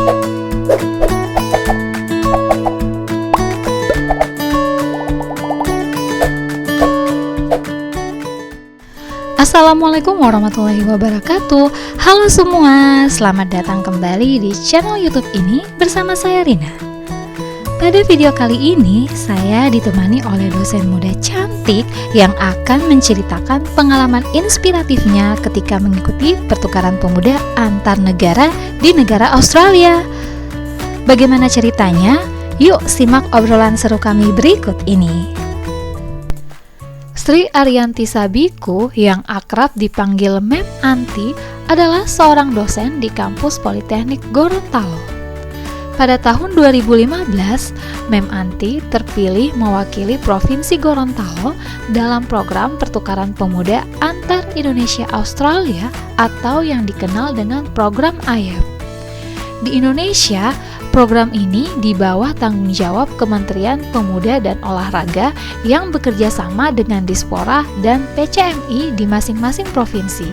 Assalamualaikum warahmatullahi wabarakatuh. Halo semua, selamat datang kembali di channel YouTube ini bersama saya Rina. Pada video kali ini, saya ditemani oleh dosen muda cantik yang akan menceritakan pengalaman inspiratifnya ketika mengikuti pertukaran pemuda antar negara di negara Australia. Bagaimana ceritanya? Yuk simak obrolan seru kami berikut ini. Sri Ariyanti Sabiku yang akrab dipanggil Mem Anti adalah seorang dosen di kampus Politeknik Gorontalo. Pada tahun 2015, Mem Anti terpilih mewakili Provinsi Gorontalo dalam program pertukaran pemuda antar Indonesia Australia atau yang dikenal dengan program AYEP. Di Indonesia, program ini di bawah tanggung jawab Kementerian Pemuda dan Olahraga yang bekerja sama dengan Dispora dan PCMI di masing-masing provinsi.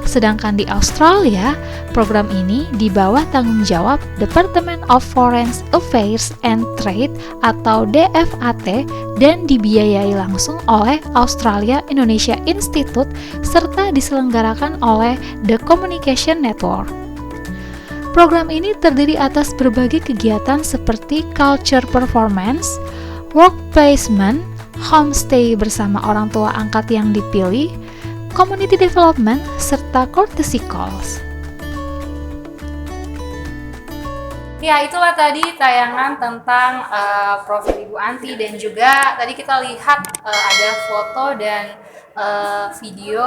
Sedangkan di Australia, program ini di bawah tanggung jawab Department of Foreign Affairs and Trade atau DFAT dan dibiayai langsung oleh Australia Indonesia Institute serta diselenggarakan oleh The Communication Network. Program ini terdiri atas berbagai kegiatan seperti culture performance, work placement, homestay bersama orang tua angkat yang dipilih, community development, serta courtesy calls. Ya, itulah tadi tayangan tentang profil Ibu Anti dan juga tadi kita lihat ada foto dan video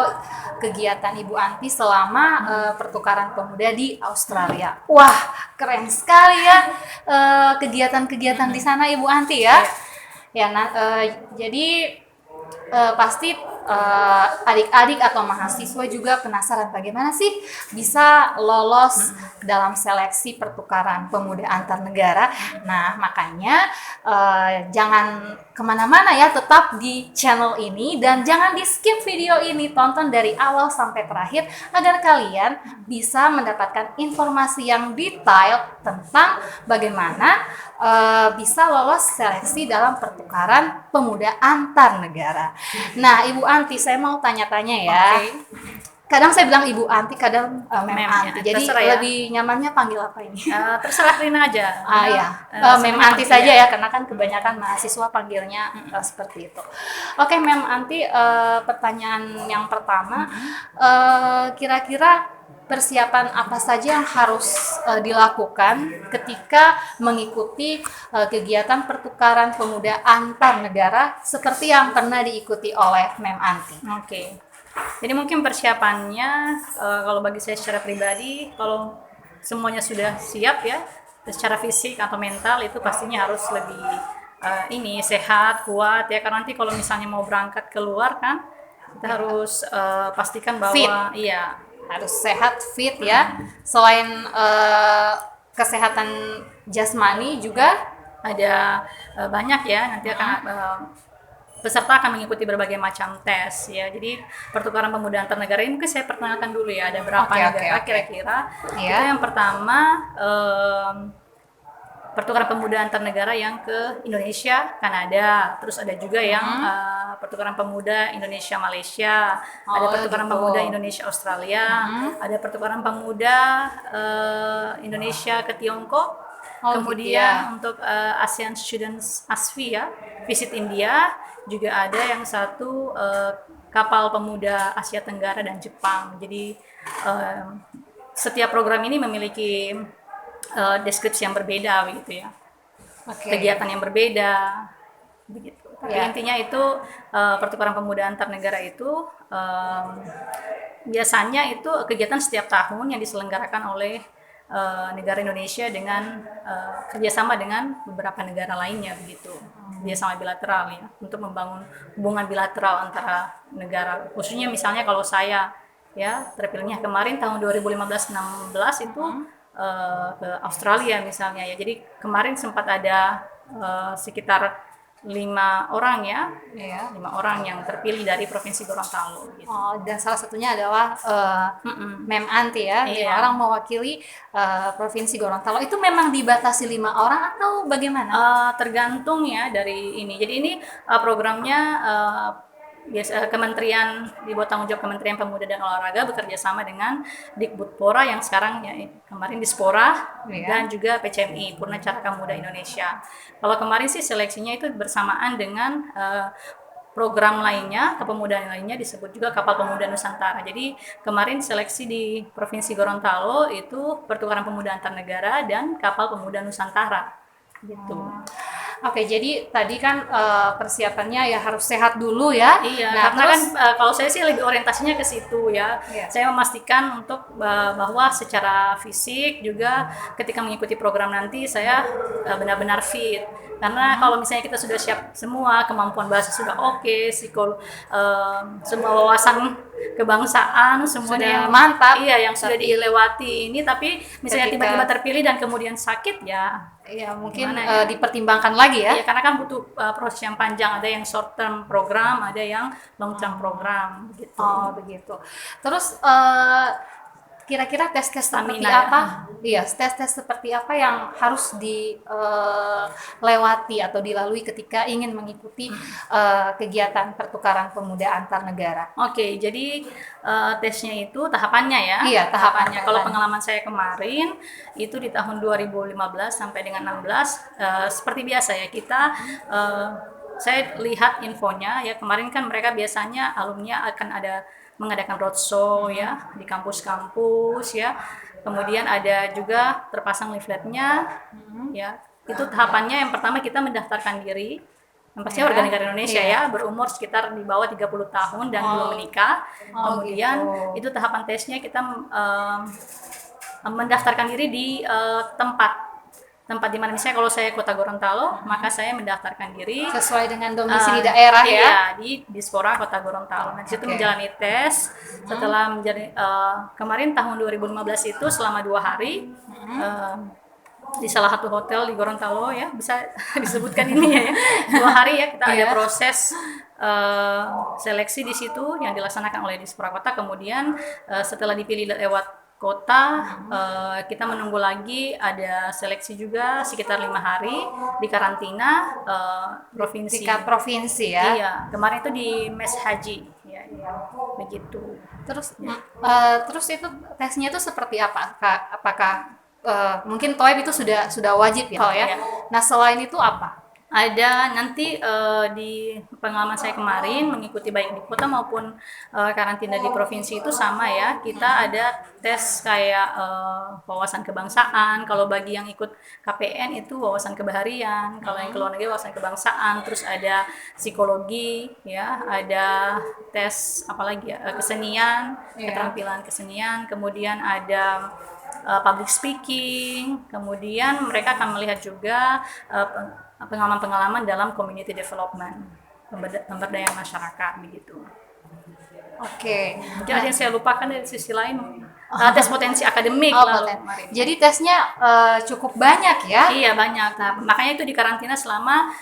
kegiatan Ibu Anti selama pertukaran pemuda di Australia. Wah, keren sekali ya kegiatan-kegiatan di sana Ibu Anti ya. Ya, jadi pasti adik-adik atau mahasiswa juga penasaran bagaimana sih bisa lolos dalam seleksi pertukaran pemuda antar negara. Nah, makanya jangan kemana-mana ya, tetap di channel ini dan jangan di skip video ini, tonton dari awal sampai terakhir agar kalian bisa mendapatkan informasi yang detail tentang bagaimana bisa lolos seleksi dalam pertukaran pemuda antar negara. Nah, Ibu Anti, saya mau tanya-tanya ya. Okay. Kadang saya bilang Ibu Anti, kadang Mem Anti. Jadi ya, lebih nyamannya panggil apa ini? Terserah Rina aja. Mem Anti saja ya, karena kan kebanyakan mahasiswa panggilnya seperti itu. Oke, Mem Anti, pertanyaan yang pertama, kira-kira persiapan apa saja yang harus dilakukan ketika mengikuti kegiatan pertukaran pemuda antar negara seperti yang pernah diikuti oleh Mem Anti? Oke. Jadi mungkin persiapannya kalau bagi saya secara pribadi, kalau semuanya sudah siap ya, secara fisik atau mental itu pastinya harus lebih sehat, kuat ya. Karena nanti kalau misalnya mau berangkat keluar kan, kita harus pastikan bahwa fit. Iya, harus sehat, fit ya. Selain kesehatan jasmani juga ada banyak ya, nanti akan peserta akan mengikuti berbagai macam tes ya. Jadi pertukaran pemuda antar negara ini mungkin saya perkenalkan dulu ya, ada berapa negara kira-kira. Itu yang pertama pertukaran pemuda antar negara yang ke Indonesia, Kanada. Terus ada juga yang pertukaran pemuda Indonesia Malaysia, ada pertukaran pemuda Indonesia Australia, ada pertukaran pemuda Indonesia ke Tiongkok. Kemudian untuk ASEAN Students ASFI ya, visit India, juga ada yang satu kapal pemuda Asia Tenggara dan Jepang. Jadi setiap program ini memiliki deskripsi yang berbeda begitu ya, kegiatan yang berbeda begitu. Tapi intinya itu pertukaran pemuda antar negara itu biasanya itu kegiatan setiap tahun yang diselenggarakan oleh negara Indonesia dengan kerjasama dengan beberapa negara lainnya begitu, kerjasama bilateral ya, untuk membangun hubungan bilateral antara negara. Khususnya misalnya kalau saya ya terpilihnya kemarin tahun 2015-16 itu ke Australia misalnya ya. Jadi kemarin sempat ada sekitar 5 orang ya, Iya. 5 orang yang terpilih dari Provinsi Gorontalo gitu. Oh, dan salah satunya adalah Mem Anti ya, 5 Iya. orang mewakili Provinsi Gorontalo. Itu memang dibatasi 5 orang atau bagaimana? Tergantung ya dari ini. Jadi ini programnya kementerian di bawah tanggung jawab Kementerian Pemuda dan Olahraga bekerja sama dengan Dikbudpora yang sekarang ya kemarin Dispora Iya. dan juga PCMI Purna Caraka Muda Indonesia. Kalau kemarin sih seleksinya itu bersamaan dengan program lainnya, kepemudaan lainnya disebut juga Kapal Pemuda Nusantara. Jadi kemarin seleksi di Provinsi Gorontalo itu pertukaran pemuda antar negara dan Kapal Pemuda Nusantara gitu. Oke, jadi tadi kan persiapannya ya harus sehat dulu ya. Iya, Nah, karena terus kan kalau saya sih lebih orientasinya ke situ ya. Iya. Saya memastikan untuk bahwa secara fisik juga ketika mengikuti program nanti saya benar-benar fit. Karena kalau misalnya kita sudah siap semua, kemampuan bahasa sudah oke, semua wawasan kebangsaan semuanya Sudah yang mantap. iya yang sudah dilewati ini, tapi misalnya Ketika- tiba-tiba terpilih dan kemudian sakit ya. ya mungkin Gimana ya? dipertimbangkan lagi ya. Iya, karena kan butuh proses yang panjang. Ada yang short term program, ada yang long term program gitu. Oh, begitu. Terus kira-kira tes-tes seperti Stamina ya. apa? Iya, tes-tes seperti apa yang harus dilewati atau dilalui ketika ingin mengikuti kegiatan pertukaran pemuda antar negara? Oke, jadi tesnya itu tahapannya ya. Iya, tahapannya. Kalau tahapan. pengalaman saya kemarin itu di tahun 2015 sampai dengan 16 seperti biasa ya kita saya lihat infonya ya kemarin kan mereka biasanya alumni akan ada mengadakan roadshow ya di kampus-kampus ya. Kemudian ada juga terpasang leafletnya ya. Itu tahapannya yang pertama kita mendaftarkan diri. Yang pasti warga negara Indonesia ya, berumur sekitar di bawah 30 tahun dan belum menikah. Kemudian itu tahapan tesnya kita mendaftarkan diri di tempat di mana misalnya kalau saya Kota Gorontalo, maka saya mendaftarkan diri Sesuai dengan domisili daerah ya. iya, di Dispora Kota Gorontalo. Nah, di situ Oke. menjalani tes. Setelah menjadi kemarin tahun 2015 itu selama 2 hari di salah satu hotel di Gorontalo ya, bisa disebutkan ini ya. 2 hari ya kita ada Iya. proses seleksi di situ yang dilaksanakan oleh Dispora Kota. Kemudian setelah dipilih lewat kota, kita menunggu lagi ada seleksi juga sekitar 5 hari di karantina provinsi. Tingkat provinsi ya. Iya, kemarin itu di Mes Haji, ya, begitu. Terus terus itu tesnya itu seperti apa? Apakah mungkin TOEIC itu sudah wajib ya, Pak, ya? Iya. Nah, selain itu apa? Ada nanti di pengalaman saya kemarin mengikuti baik di kota maupun karantina di provinsi itu sama ya. Kita ada tes kayak wawasan kebangsaan. Kalau bagi yang ikut KPN itu wawasan kebaharian. Kalau yang ke luar negeri wawasan kebangsaan. Terus ada psikologi ya. Ada tes apalagi ya kesenian, keterampilan kesenian. Kemudian ada public speaking. Kemudian mereka akan melihat juga pengalaman-pengalaman dalam community development, pemberdayaan masyarakat begitu. Oke. Mungkin ada yang saya lupakan dari sisi lain. Tes potensi akademik Oh, lalu poten- kemarin. Jadi tesnya cukup banyak ya? Iya banyak. Nah, makanya itu dikarantina selama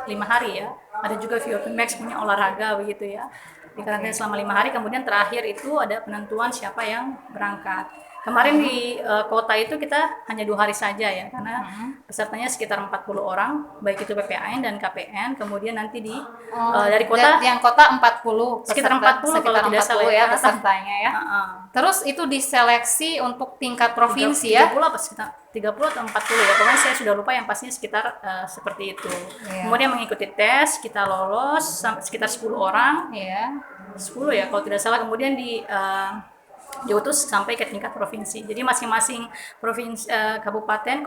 5 hari ya. Ada juga VOP Max punya olahraga begitu ya. Dikarantina selama 5 hari. Kemudian terakhir itu ada penentuan siapa yang berangkat. Kemarin di kota itu kita hanya 2 hari saja ya, karena pesertanya sekitar 40 orang, baik itu PPAN dan KPN. Kemudian nanti dari kota yang kota 40 sekitar 40 kalau tidak salah ya ya. pesertanya ya. Terus itu diseleksi untuk tingkat provinsi 30 ya? apa sekitar 30 atau 40 ya, pokoknya saya sudah lupa, yang pastinya sekitar seperti itu. Iya. Kemudian mengikuti tes, kita lolos sekitar 10 orang, Iya. 10 ya kalau tidak salah, kemudian diutus sampai ke tingkat provinsi. Jadi masing-masing provinsi,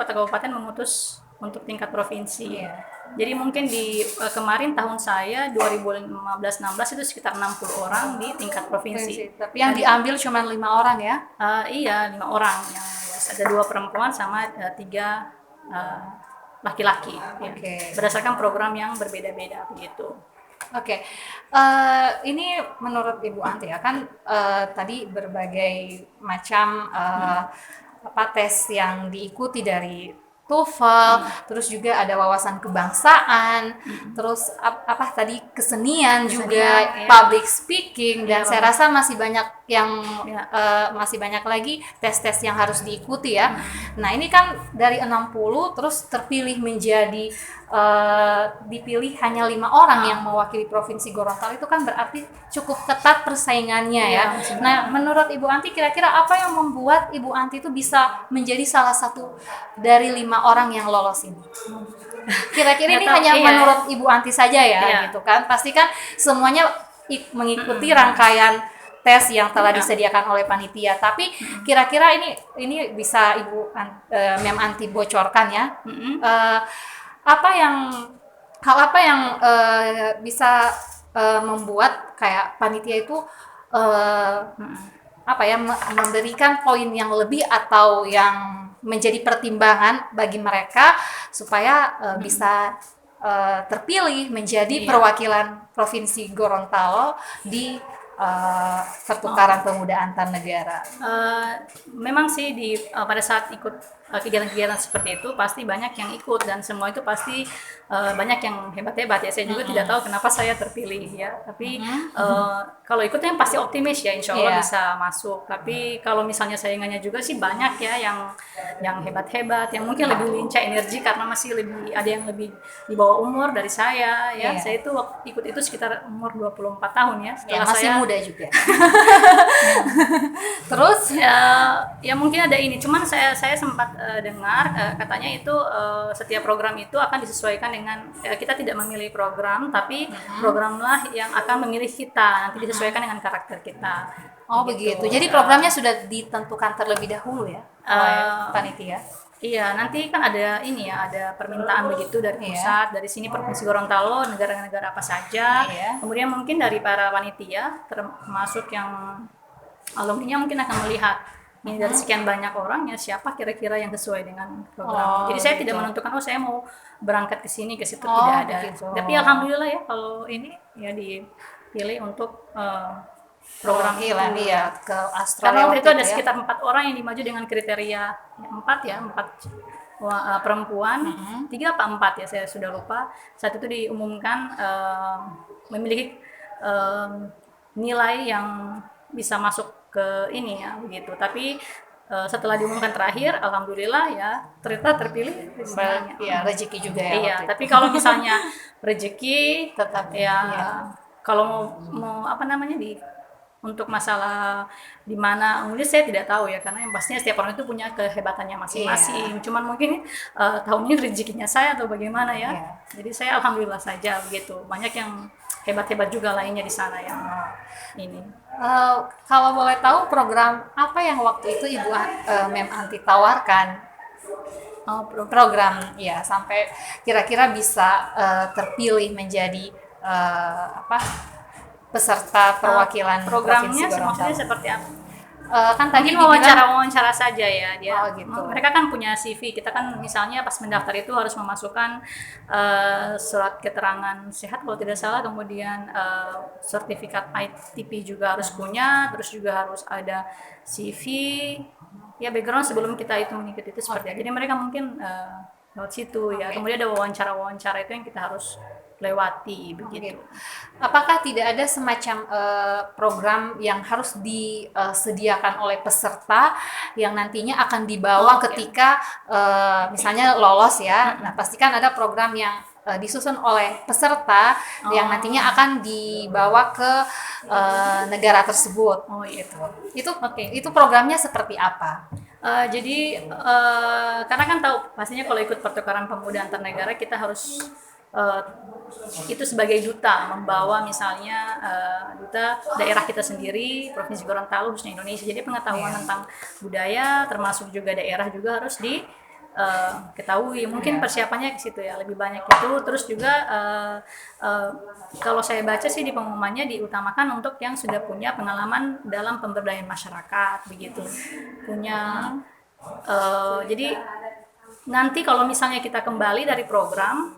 kota kabupaten mengutus untuk tingkat provinsi. Iya. Jadi mungkin di kemarin tahun saya 2015-16 itu sekitar 60 orang di tingkat provinsi. Tapi yang diambil cuma 5 orang ya? Iya, 5 orang yang lulus. Ada 2 perempuan sama 3 laki-laki. Ya. Oke. Berdasarkan program yang berbeda-beda begitu. Oke, ini menurut Ibu Anti ya kan tadi berbagai macam tes yang diikuti dari TOEFL, terus juga ada wawasan kebangsaan, terus apa tadi kesenian juga, ya. public speaking, dan Iya, saya rasa masih banyak yang Ya. masih banyak lagi tes-tes yang harus diikuti ya. Nah, ini kan dari 60 terus terpilih menjadi dipilih hanya 5 orang yang mewakili Provinsi Gorontalo, itu kan berarti cukup ketat persaingannya ya. Iya, Nah, menurut Ibu Anti kira-kira apa yang membuat Ibu Anti itu bisa menjadi salah satu dari 5 orang yang lolos ini? Kira-kira ini Nggak tahu, hanya iya. menurut Ibu Anti saja ya, Iya. gitu kan? Pasti kan semuanya mengikuti rangkaian tes yang telah Iya. disediakan oleh panitia. Tapi kira-kira ini bisa Mem Anti bocorkan ya. Mm-mm. Apa yang hal apa yang bisa membuat kayak panitia itu apa ya memberikan poin yang lebih atau yang menjadi pertimbangan bagi mereka supaya bisa terpilih menjadi Iya. perwakilan Provinsi Gorontalo di pertukaran pemuda antar negara. Memang sih pada saat ikut kegiatan-kegiatan seperti itu pasti banyak yang ikut dan semua itu pasti banyak yang hebat-hebat ya. Saya juga tidak tahu kenapa saya terpilih ya. Tapi kalau ikutnya pasti optimis ya, insya Allah Iya. bisa masuk. Tapi kalau misalnya saingannya juga sih banyak ya yang hebat-hebat, yang mungkin lebih lincah energi karena masih lebih ada yang lebih di bawah umur dari saya ya. Iya. Saya itu ikut itu sekitar umur 24 tahun ya. Ya, Setelah masih saya muda juga. Terus ya mungkin ada ini, cuman saya sempat dengar katanya itu setiap program itu akan disesuaikan dengan kita tidak memilih program, tapi programlah yang akan memilih kita, nanti disesuaikan dengan karakter kita. oh begitu. Jadi programnya sudah ditentukan terlebih dahulu ya oleh panitia. Iya, nanti kan ada ini ya, ada permintaan begitu dari Iya. pusat, dari sini Provinsi Gorontalo, negara-negara apa saja. Iya. Kemudian mungkin dari para panitia, termasuk yang alumninya mungkin akan melihat ini dari sekian banyak orang ya siapa kira-kira yang sesuai dengan Oh, program. Jadi saya gitu. tidak menentukan saya mau berangkat ke sini ke situ, Oh, tidak ada. begitu. Tapi alhamdulillah ya kalau ini ya dipilih untuk program Perwakilan itu. iya ke Australia. Karena waktu itu ada ya. sekitar 4 orang yang dimaju dengan kriteria 4 perempuan, 3 apa 4 ya saya sudah lupa. Saat itu diumumkan memiliki nilai yang bisa masuk ke ini ya begitu. Tapi setelah diumumkan terakhir, alhamdulillah ya ternyata terpilih. Iya, rezeki juga ya. Iya, waktu itu. tapi kalau misalnya rezeki Tetap, ya iya. kalau mau apa namanya untuk masalah di mana mungkin saya tidak tahu ya karena yang pastinya setiap orang itu punya kehebatannya masing-masing. Cuman mungkin tahun ini rezekinya saya atau bagaimana ya. Iya. Jadi saya alhamdulillah saja begitu. Banyak yang hebat-hebat juga lainnya di sana yang ini. Kalau boleh tahu program apa yang waktu itu Ibu Mem Anti tawarkan? Program ya sampai kira-kira bisa terpilih menjadi peserta perwakilan Provinsi Programnya Gorontalo. maksudnya seperti apa? Kan tadi Mungkin dibilang wawancara saja ya dia. Oh, gitu. Mereka kan punya CV. Kita kan misalnya pas mendaftar itu harus memasukkan surat keterangan sehat kalau tidak salah, kemudian sertifikat ITP juga harus punya, terus juga harus ada CV. Ya background sebelum kita itu mengikuti itu seperti apa. Jadi mereka mungkin lewat situ ya. Kemudian ada wawancara-wawancara itu yang kita harus lewati begitu. apakah tidak ada semacam program yang harus disediakan oleh peserta yang nantinya akan dibawa ketika misalnya lolos ya. Nah, pastikan ada program yang disusun oleh peserta yang nantinya akan dibawa ke negara tersebut. Oh itu. Itu programnya seperti apa? Jadi karena kan tahu pastinya kalau ikut pertukaran pemuda antar negara kita harus itu sebagai duta membawa misalnya duta daerah kita sendiri, Provinsi Gorontalo khususnya Indonesia. Jadi pengetahuan tentang budaya termasuk juga daerah juga harus diketahui. Mungkin persiapannya ke situ ya lebih banyak itu. Terus juga kalau saya baca sih di pengumumannya diutamakan untuk yang sudah punya pengalaman dalam pemberdayaan masyarakat begitu. Jadi nanti kalau misalnya kita kembali dari program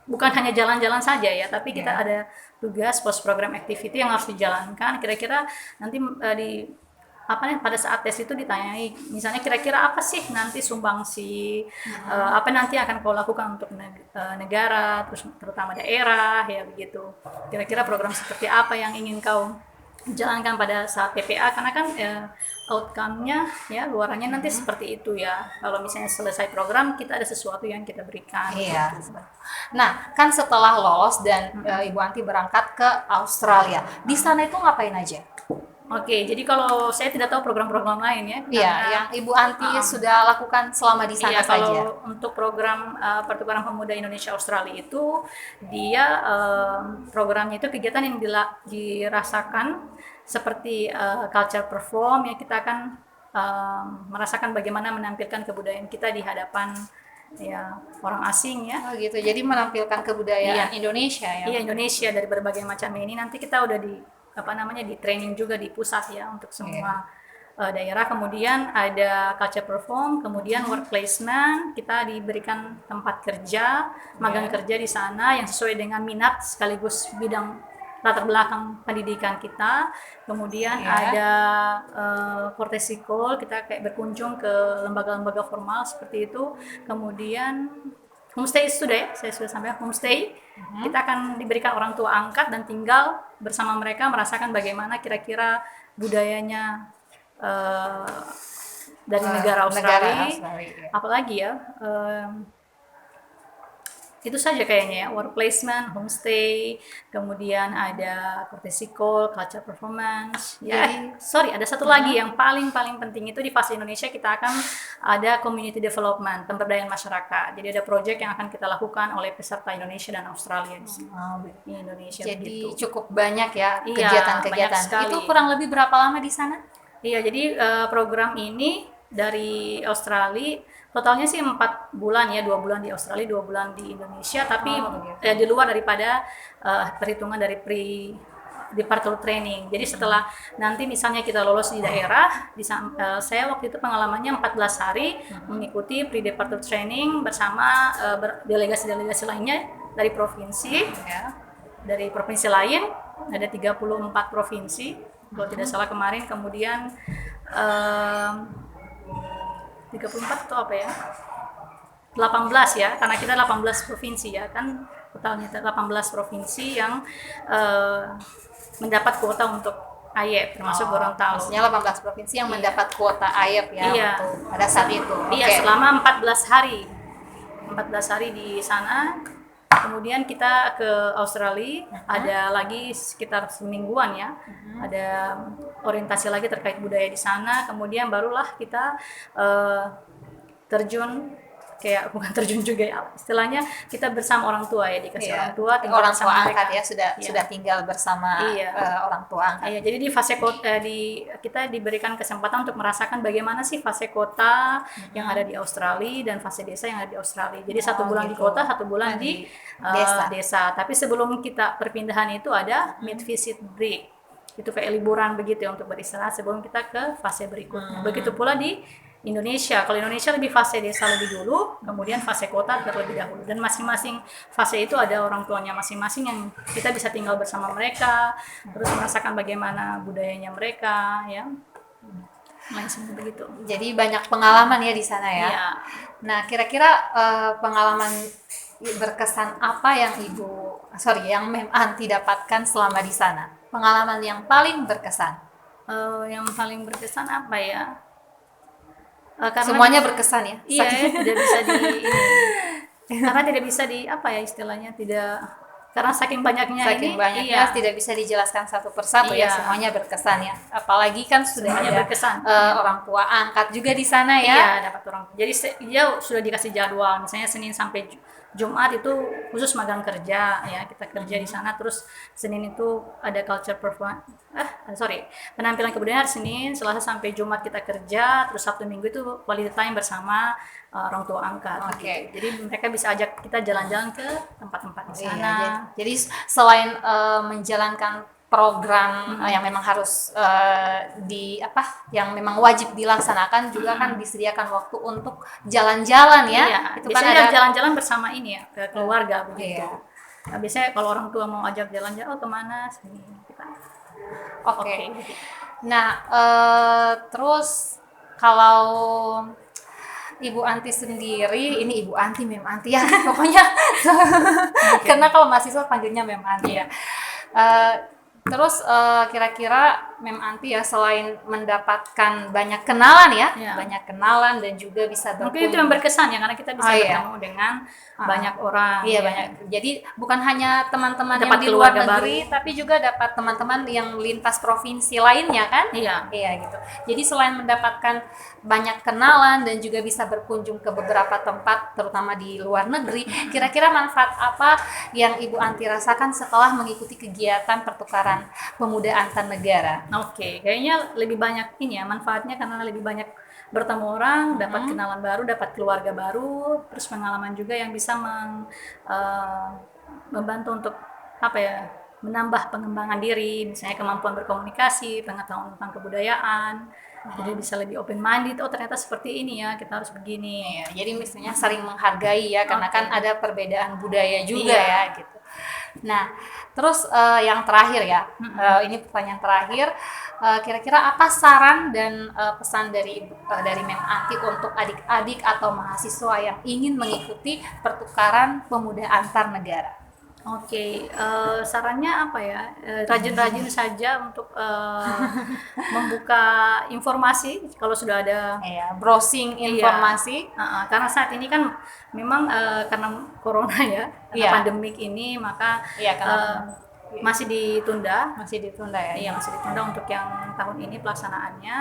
bukan hanya jalan-jalan saja ya, tapi kita ada tugas post program activity yang harus dijalankan. Kira-kira nanti apa nih, pada saat tes itu ditanyai misalnya kira-kira apa sih nanti sumbangsi apa nanti akan kau lakukan untuk negara, terus terutama daerah ya begitu. Kira-kira program seperti apa yang ingin kau jalankan pada saat PPA, karena kan outcome-nya ya luarannya nanti seperti itu ya. Kalau misalnya selesai program kita ada sesuatu yang kita berikan. Iya. Gitu. Nah, kan setelah lolos dan Ibu Anti berangkat ke Australia, di sana itu ngapain aja? Oke, jadi kalau saya tidak tahu program-program lain ya. Iya, yang Ibu Anti sudah lakukan selama di sana Iya, saja. kalau untuk program Pertukaran Pemuda Indonesia Australia itu dia programnya itu kegiatan yang dirasakan seperti culture perform ya, kita akan merasakan bagaimana menampilkan kebudayaan kita di hadapan ya orang asing ya. Oh gitu. Jadi menampilkan kebudayaan Iya. Indonesia ya. Iya, Indonesia dari berbagai macam ini. Nanti kita udah di di training juga di pusat ya untuk semua daerah. Kemudian ada culture perform, kemudian work placement, kita diberikan tempat kerja, magang kerja di sana yang sesuai dengan minat sekaligus bidang latar belakang pendidikan kita. Kemudian ada courtesy call, kita kayak berkunjung ke lembaga-lembaga formal seperti itu. Kemudian homestay sudah ya, saya sudah sampai homestay. Kita akan diberikan orang tua angkat dan tinggal bersama mereka, merasakan bagaimana kira-kira budayanya dari negara Australia. Apalagi ya, itu saja kayaknya ya, work placement, homestay, kemudian ada courtesy call, culture performance. Ya, ada satu lagi yang paling penting itu di fase Indonesia kita akan ada community development, pemberdayaan masyarakat. Jadi ada proyek yang akan kita lakukan oleh peserta Indonesia dan Australia di Indonesia. Jadi begitu. cukup banyak ya Iya, kegiatan-kegiatan. banyak sekali. Itu kurang lebih berapa lama di sana? Iya, jadi program ini dari Australia totalnya sih 4 bulan ya, 2 bulan di Australia, 2 bulan di Indonesia, tapi di luar daripada perhitungan dari departure training. Jadi setelah nanti misalnya kita lolos di daerah, saya waktu itu pengalamannya 14 hari mengikuti pre-departure training bersama delegasi-delegasi lainnya dari provinsi ya. Dari provinsi lain ada 34 provinsi kalau tidak salah kemarin. Kemudian 34 atau apa ya? 18 ya, karena kita 18 provinsi ya, kan totalnya 18 provinsi yang mendapat kuota untuk AYEP termasuk Gorontalo. Maksudnya 18 provinsi yang mendapat kuota AYEP ya untuk pada saat itu. Iya, selama 14 hari. 14 hari di sana. Kemudian kita ke Australia, ada lagi sekitar semingguan ya, ada orientasi lagi terkait budaya di sana. Kemudian barulah kita terjun, kayak bukan terjun juga ya, istilahnya kita bersama orang tua ya, dikasih orang tua, orang tua angkat ya, sudah tinggal bersama orang tua angkat. Iya, jadi di fase kota kita diberikan kesempatan untuk merasakan bagaimana sih fase kota yang ada di Australia dan fase desa yang ada di Australia. Jadi 1 bulan di kota, 1 bulan di desa. Tapi sebelum kita perpindahan itu ada mid visit break. Itu kayak liburan begitu ya untuk beristirahat sebelum kita ke fase berikutnya. Begitu pula di Indonesia. Kalau Indonesia lebih fase desa lebih dulu, kemudian fase kota terlebih dahulu. Dan masing-masing fase itu ada orang tuanya masing-masing yang kita bisa tinggal bersama mereka, terus merasakan bagaimana budayanya mereka, ya. Langsung begitu. Jadi banyak pengalaman ya di sana ya. Iya. Nah, kira-kira pengalaman berkesan apa yang yang Mem Anti dapatkan selama di sana? Pengalaman yang paling berkesan? Yang paling berkesan apa ya? Karena semuanya berkesan ya. Iya, tidak bisa karena tidak bisa apa ya istilahnya, karena saking banyaknya tidak bisa dijelaskan satu persatu ya, semuanya berkesan ya. Apalagi kan sudah ada berkesan. Orang tua angkat juga di sana ya. Iya, dapat orang. Jadi dia sudah dikasih jadwal, misalnya Senin sampai Jumat itu khusus magang kerja ya, kita kerja di sana. Terus Senin itu ada culture performance, penampilan kebudayaan hari Senin, Selasa sampai Jumat kita kerja, terus Sabtu Minggu itu quality time bersama orang tua angkat. Gitu. Jadi mereka bisa ajak kita jalan-jalan ke tempat-tempat di sana. Jadi selain menjalankan program yang memang harus yang memang wajib dilaksanakan, juga kan disediakan waktu untuk jalan-jalan ya. Iya, itu biasanya kan ada jalan-jalan bersama ini ya, ke keluarga begitu. Iya. Nah, biasanya kalau orang tua mau ajak jalan-jalan, kemana sini kita. Oke. Nah, terus kalau Ibu Anti sendiri, ini Ibu Anti, Mem Anti ya, pokoknya karena kalau mahasiswa panggilnya Mem Anti ya. Eh, Terus kira-kira Mem Anti ya, selain mendapatkan banyak kenalan ya, Iya. banyak kenalan dan juga bisa Mungkin itu yang berkesan ya, karena kita bisa Oh, iya. bertemu dengan banyak orang. Iya ya. banyak. Jadi bukan hanya teman-teman yang Dapat di luar keluarga negeri, tapi juga dapat teman-teman yang lintas provinsi lainnya kan? Iya. Iya gitu. Jadi selain mendapatkan banyak kenalan dan juga bisa berkunjung ke beberapa tempat, terutama di luar negeri, kira-kira manfaat apa yang Ibu Anti rasakan setelah mengikuti kegiatan pertukaran pemuda antar negara? Oke, kayaknya lebih banyak ini ya manfaatnya karena lebih banyak bertemu orang, dapat kenalan baru, dapat keluarga baru, terus pengalaman juga yang bisa membantu untuk apa ya, menambah pengembangan diri, misalnya kemampuan berkomunikasi, pengetahuan tentang kebudayaan. Jadi bisa lebih open minded. Oh ternyata seperti ini ya, kita harus begini. Iya, jadi misalnya saling menghargai ya, karena kan ada perbedaan budaya juga Iya. ya gitu. Nah, terus yang terakhir ya, ini pertanyaan terakhir, kira-kira apa saran dan pesan dari Mem Anti untuk adik-adik atau mahasiswa yang ingin mengikuti pertukaran pemuda antar negara? Oke, sarannya apa ya? Rajin-rajin saja untuk membuka informasi kalau sudah ada. Ya, browsing informasi. Karena saat ini kan memang karena corona ya, karena Iya. pandemik ini, maka Iya, karena masih ditunda. masih ditunda ya. Iya, masih ditunda untuk yang tahun ini pelaksanaannya.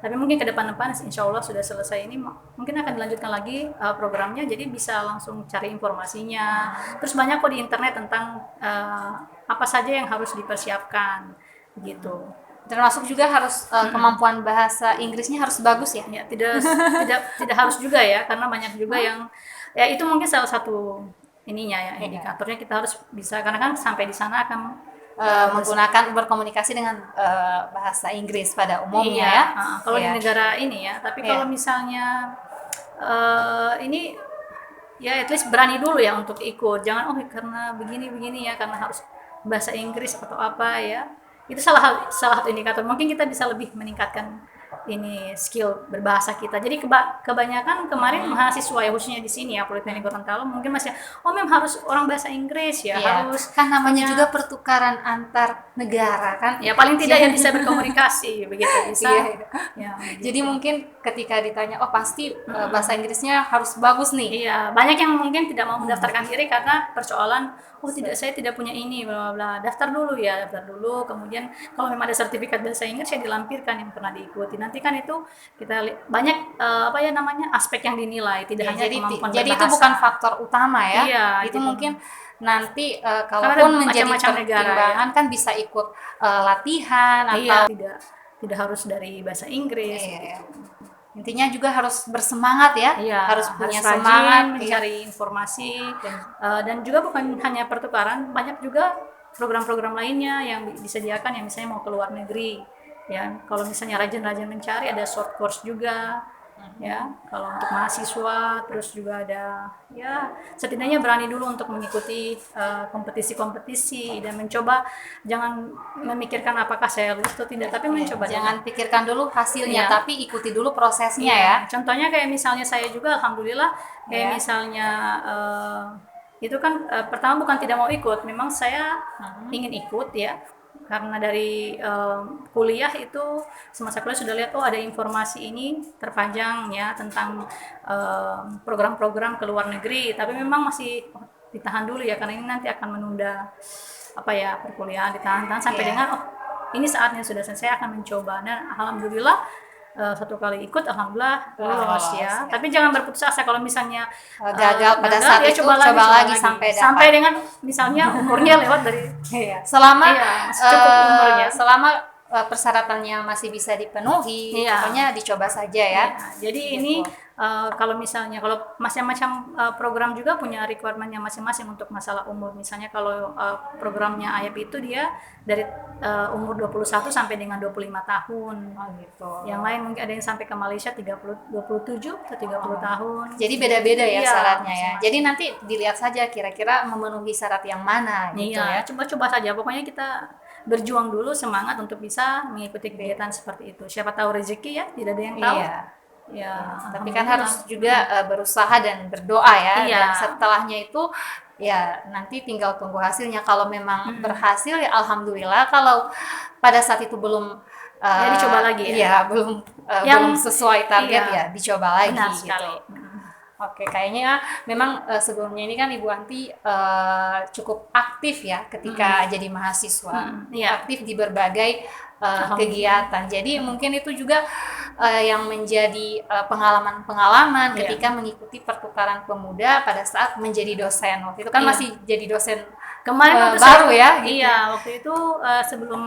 Tapi mungkin ke depan-depan insya Allah sudah selesai ini, mungkin akan dilanjutkan lagi programnya, jadi bisa langsung cari informasinya. Terus banyak kok di internet tentang apa saja yang harus dipersiapkan gitu. Termasuk juga harus kemampuan bahasa Inggrisnya harus bagus ya. Ya, tidak harus juga ya, karena banyak juga yang ya itu mungkin salah satu ininya ya, indikatornya kita harus bisa, karena kan sampai di sana akan menggunakan berkomunikasi dengan bahasa Inggris pada umumnya iya, ya. kalau Iya. di negara ini ya, tapi Iya. kalau misalnya ini ya at least berani dulu ya untuk ikut, jangan karena begini ya, karena harus bahasa Inggris atau apa ya, itu salah satu indikator. Mungkin kita bisa lebih meningkatkan ini skill berbahasa kita. Jadi kebanyakan kemarin mahasiswa ya, khususnya di sini ya Politeknik Gorontalo, mungkin masih harus orang bahasa Inggris ya, Iya. harus Kan namanya punya- juga pertukaran antar negara kan. ya paling tidak ya bisa berkomunikasi begitu bisa. Iya. Ya, Jadi mungkin ketika ditanya, oh pasti bahasa Inggrisnya harus bagus nih. iya, banyak yang mungkin tidak mau mendaftarkan diri karena persoalan, saya tidak punya ini, bla bla bla. Daftar dulu, kemudian kalau memang ada sertifikat bahasa Inggris ya dilampirkan yang pernah diikuti. Nanti kan itu kita banyak aspek yang dinilai, tidak hanya Jadi kemampuan itu berbahasa. bukan faktor utama ya. Iya, itu gitu. mungkin nanti ada kalaupun menjadi macam-macam negara, pertimbangan kan bisa ikut latihan Iya, atau tidak harus dari bahasa Inggris. Iya. Intinya juga harus bersemangat ya, Iya, harus punya rajin semangat mencari informasi dan juga bukan hanya pertukaran, banyak juga program-program lainnya yang disediakan yang misalnya mau ke luar negeri ya. Kalau misalnya rajin-rajin mencari, ada short course juga ya kalau untuk mahasiswa. Terus juga ada ya setidaknya berani dulu untuk mengikuti kompetisi-kompetisi dan mencoba, jangan memikirkan apakah saya lulus atau tidak, tapi mencoba. Jangan pikirkan dulu hasilnya, Iya. tapi ikuti dulu prosesnya ya. Contohnya kayak misalnya saya juga alhamdulillah kayak Iya. misalnya itu kan pertama bukan tidak mau ikut, memang saya ingin ikut ya, karena dari kuliah itu semasa kuliah sudah lihat ada informasi ini terpajang ya tentang program-program ke luar negeri, tapi memang masih ditahan dulu ya, karena ini nanti akan menunda perkuliahan, ditahan sampai Iya. dengan ini saatnya sudah selesai, saya akan mencoba. Dan alhamdulillah satu kali ikut alhamdulillah lolos ya. Tapi jangan berputus asa kalau misalnya Gagal pada saat ya itu, coba lagi sampai dapat. sampai dengan misalnya umurnya lewat dari Selama masih cukup umurnya. selama persyaratannya masih bisa dipenuhi, Iya. pokoknya dicoba saja ya. Jadi ini kalau misalnya kalau macam-macam program juga punya requirementnya masing-masing untuk masalah umur. Misalnya kalau programnya AYP itu dia dari umur 21 sampai dengan 25 tahun. Oh gitu. Yang lain mungkin ada yang sampai ke Malaysia 27 atau 30 tahun. Jadi beda-beda ya Iya, syaratnya ya. masing-masing. Jadi nanti dilihat saja kira-kira memenuhi syarat yang mana gitu Iya, ya. coba-coba saja. Pokoknya kita berjuang dulu, semangat untuk bisa mengikuti kegiatan seperti itu. Siapa tahu rezeki ya, tidak ada yang tahu. Iya. Ya, Tapi kan alhamdulillah. harus juga berusaha dan berdoa ya. Iya. Dan setelahnya itu ya nanti tinggal tunggu hasilnya. Kalau memang berhasil ya alhamdulillah. Kalau pada saat itu belum Ya, dicoba lagi ya. Iya, belum belum sesuai target ya dicoba lagi Benar gitu. sekali. Oke, kayaknya memang sebelumnya ini kan Ibu Anti cukup aktif ya ketika jadi mahasiswa, Iya. aktif di berbagai kegiatan. Jadi mungkin itu juga yang menjadi pengalaman-pengalaman Iya. ketika mengikuti pertukaran pemuda pada saat menjadi dosen. Waktu itu kan Iya. masih jadi dosen Kemarin waktu baru saya- ya. Gitu. Iya, waktu itu sebelum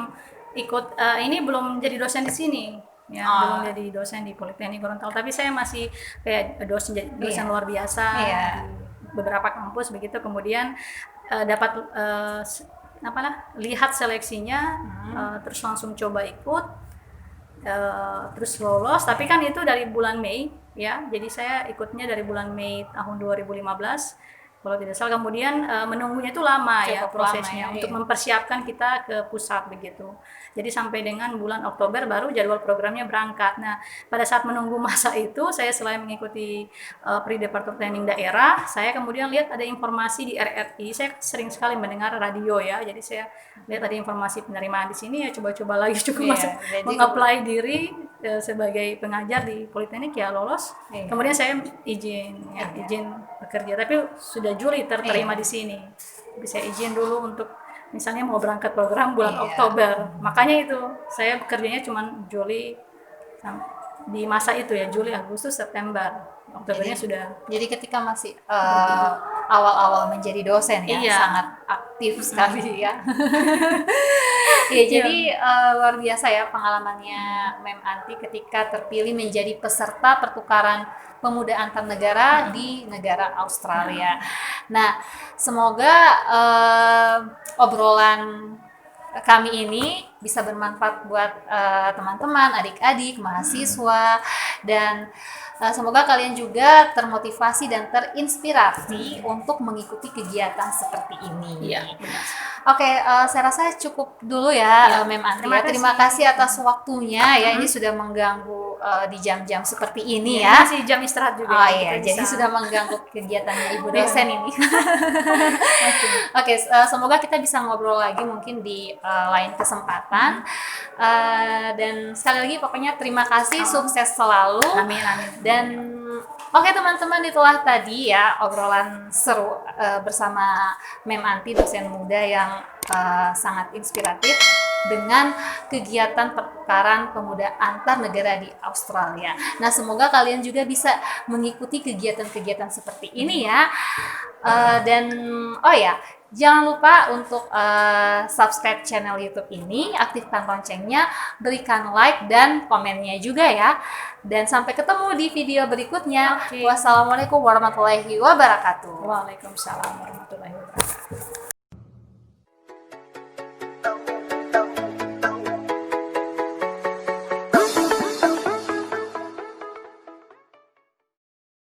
ikut ini belum jadi dosen di sini. Ya, belum jadi dosen di Politeknik Gorontalo, tapi saya masih kayak dosen Iya. luar biasa Iya. di beberapa kampus begitu. Kemudian dapat lihat seleksinya, terus langsung coba ikut, terus lolos. Tapi kan itu dari bulan Mei ya, jadi saya ikutnya dari bulan Mei tahun 2015 kalau tidak salah. Kemudian menunggunya itu lama ya Cukup prosesnya lama ya, untuk iya. mempersiapkan kita ke pusat begitu. Jadi sampai dengan bulan Oktober baru jadwal programnya berangkat. Nah, pada saat menunggu masa itu, saya selain mengikuti pre-departure training daerah, saya kemudian lihat ada informasi di RRI. Saya sering sekali mendengar radio ya, jadi saya lihat ada informasi penerimaan di sini, ya coba-coba lagi Iya, masuk jadi meng-apply diri sebagai pengajar di Politeknik, ya lolos. Iya. Kemudian saya izin bekerja, tapi sudah Juli terterima di sini. Tapi saya izin dulu untuk misalnya mau berangkat program bulan Iya. Oktober. Makanya itu saya bekerjanya cuma Juli di masa itu ya, Juli, Agustus, September. Oktobernya sudah. Jadi ketika masih awal-awal menjadi dosen ya, Iya. sangat aktif sekali ya. Ya, jadi luar biasa ya pengalamannya Mem Anti ketika terpilih menjadi peserta pertukaran pemuda antar negara di negara Australia. Nah, semoga obrolan kami ini bisa bermanfaat buat teman-teman, adik-adik, mahasiswa, dan semoga kalian juga termotivasi dan terinspirasi untuk mengikuti kegiatan seperti ini. Iya, benar. Oke, saya rasa cukup dulu ya, Mem Anti. Terima kasih atas waktunya ya. Ini sudah mengganggu di jam-jam seperti ini ya. Masih jam istirahat juga. Oh kita iya, bisa. jadi sudah mengganggu kegiatannya Ibu dosen ini. Oke, semoga kita bisa ngobrol lagi mungkin di lain kesempatan. Dan sekali lagi pokoknya terima kasih, sukses selalu. Amin, amin. Dan oke teman-teman, itulah tadi ya obrolan seru bersama Mem Anti, dosen muda yang sangat inspiratif dengan kegiatan pertukaran pemuda antar negara di Australia. Nah, semoga kalian juga bisa mengikuti kegiatan-kegiatan seperti ini ya. Dan oh ya, jangan lupa untuk subscribe channel YouTube ini, aktifkan loncengnya, berikan like dan komennya juga ya. Dan sampai ketemu di video berikutnya. Oke. Wassalamualaikum warahmatullahi wabarakatuh. Waalaikumsalam warahmatullahi wabarakatuh.